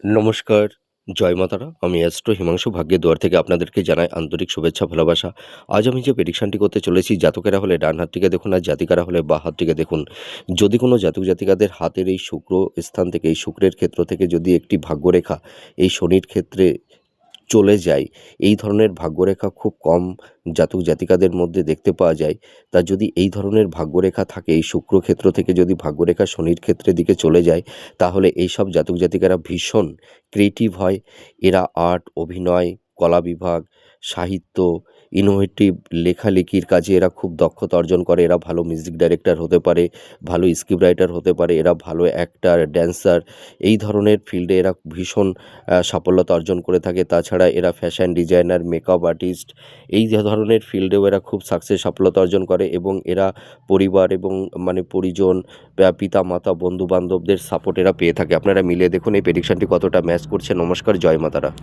নমস্কার, জয় মা তারা। আমি অ্যাস্ট্রো হিমাংশু ভাগ্যের দুয়ার থেকে আপনাদেরকে জানাই আন্তরিক শুভেচ্ছা, ভালোবাসা। আজ আমি যে প্রেডিকশনটি করতে চলেছি, জাতকেরা হলে ডান হাতটিকে দেখুন আর জাতিকারা হলে বাঁ হাতটিকে দেখুন। যদি কোনো জাতক জাতিকাদের হাতের এই শুক্র স্থান থেকে, এই শুক্রের ক্ষেত্র থেকে যদি একটি ভাগ্যরেখা এই শনির ক্ষেত্রে চলে যায়, এই ধরনের ভাগ্যরেখা খুব কম জাতক জাতিকাদের মধ্যে দেখতে পাওয়া যায়। তা যদি এই ধরনের ভাগ্যরেখা থাকে, এই শুক্র ক্ষেত্র থেকে যদি ভাগ্যরেখা শনির ক্ষেত্রের দিকে চলে যায়, তাহলে এইসব জাতক জাতিকারা ভীষণ ক্রিয়েটিভ হয়। এরা আর্ট, অভিনয়, কলা বিভাগ, সাহিত্য, ইনোভেটিভ লেখালেখির কাজে এরা খুব দক্ষতা অর্জন করে। এরা ভালো মিউজিক ডাইরেক্টর হতে পারে, ভালো স্ক্রিপ্ট রাইটার হতে পারে, এরা ভালো অ্যাক্টর, ড্যান্সার, এই ধরনের ফিল্ডে এরা ভীষণ সাফল্যতা অর্জন করে থাকে। তাছাড়া এরা ফ্যাশন ডিজাইনার, মেকআপ আর্টিস্ট, এই যে ধরনের ফিল্ডেও এরা খুব সফলতা অর্জন করে এবং এরা পরিবার এবং পরিজন, পিতা মাতা, বন্ধু বান্ধবদের সাপোর্ট এরা পেয়ে থাকে। আপনারা মিলিয়ে দেখুন এই প্রেডিকশনটি কতটা ম্যাচ করছে। নমস্কার, জয় মাতারা।